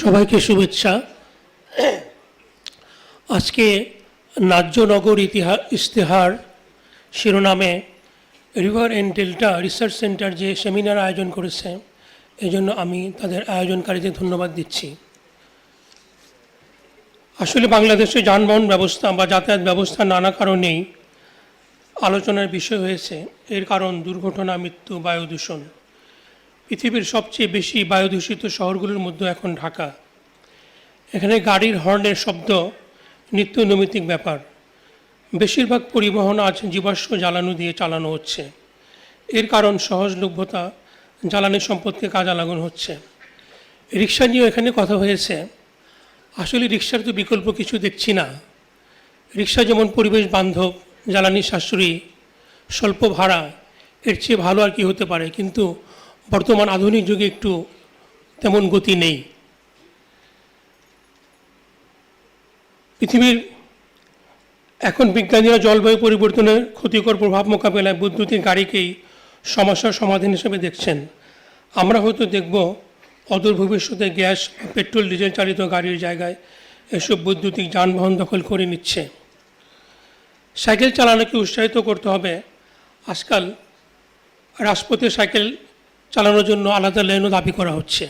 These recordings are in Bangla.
সবাইকে শুভেচ্ছা। আজকে ন্যায্যনগর ইশতেহার শিরোনামে river and delta research centre যে সেমিনার আয়োজন করেছে, এজন্য আমি তাদের আয়োজনকারীদের ধন্যবাদ দিচ্ছি। আসলে বাংলাদেশে যানবাহন ব্যবস্থা বা যাতায়াত ব্যবস্থা নানা কারণেই আলোচনার বিষয় হয়েছে। এর কারণ দুর্ঘটনা, মৃত্যু, বায়ু দূষণ। পৃথিবীর সবচেয়ে বেশি বায়ুদূষিত শহরগুলোর মধ্যে এখন ঢাকা। এখানে গাড়ির হর্নের শব্দ নিত্য নৈমিত্তিক ব্যাপার। বেশিরভাগ পরিবহন আজ জীবাশ্ম জ্বালানি দিয়ে চালানো হচ্ছে। এর কারণ সহজলভ্যতা, জ্বালানি সম্পদকে কাজে লাগানো হচ্ছে। রিক্সা নিয়েও এখানে কথা হয়েছে। আসলে রিক্সার তো বিকল্প কিছু দেখছি না। রিক্সা যেমন পরিবেশ বান্ধব, জ্বালানি সাশ্রয়ী, স্বল্প ভাড়া, এর চেয়ে ভালো আর কি হতে পারে, কিন্তু বর্তমান আধুনিক যুগে একটু তেমন গতি নেই। পৃথিবীর এখন বিজ্ঞানীরা জলবায়ু পরিবর্তনের ক্ষতিকর প্রভাব মোকাবেলায় বৈদ্যুতিক গাড়িকেই সমস্যার সমাধান হিসেবে দেখছেন। আমরা হয়তো দেখব অদূর ভবিষ্যতে গ্যাস, পেট্রোল, ডিজেল চালিত গাড়ির জায়গায় এসব বৈদ্যুতিক যানবাহন দখল করে নিচ্ছে। সাইকেল চালানোকে উৎসাহিত করতে হবে। আজকাল রাজপথে সাইকেল চালানোর জন্য আলাদা লেনও দাবি করা হচ্ছে।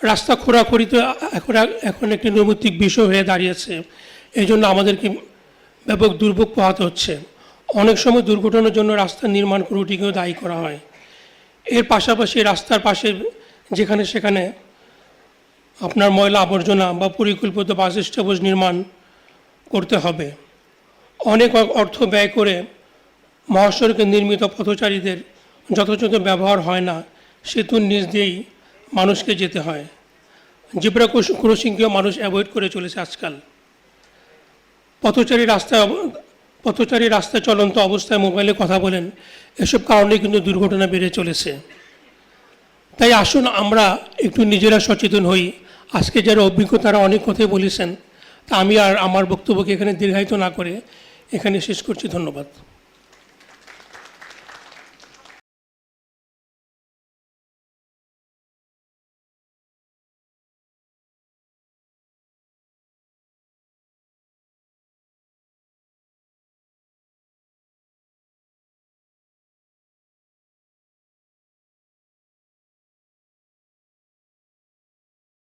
রাস্তা খোঁড়াখুড়িতে এখন একটি নৈমিত্তিক বিষয় হয়ে দাঁড়িয়েছে। এই জন্য আমাদেরকে ব্যাপক দুর্ভোগ পোহাতে হচ্ছে। অনেক সময় দুর্ঘটনার জন্য রাস্তা নির্মাণ ক্রুটিকেও দায়ী করা হয়। এর পাশাপাশি রাস্তার পাশে যেখানে সেখানে আপনার ময়লা আবর্জনা বা পরিকল্পিত বাস স্টপেজ নির্মাণ করতে হবে। অনেক অর্থ ব্যয় করে মহাসড়কে নির্মিত পথচারীদের যথাযথ ব্যবহার হয় না। সেতুর নিচ দিয়েই মানুষকে যেতে হয়। জেব্রা ক্রসিংকেও মানুষ অ্যাভয়েড করে চলেছে আজকাল। পথচারী রাস্তায় চলন্ত অবস্থায় মোবাইলে কথা বলেন। এসব কারণে কিন্তু দুর্ঘটনা বেড়ে চলেছে। তাই আসুন আমরা একটু নিজেরা সচেতন হই। আজকে যারা অভিজ্ঞ তারা অনেক কথাই বলেছেন। তা আমি আর আমার বক্তব্যকে এখানে দীর্ঘায়িত না করে এখানে শেষ করছি। ধন্যবাদ।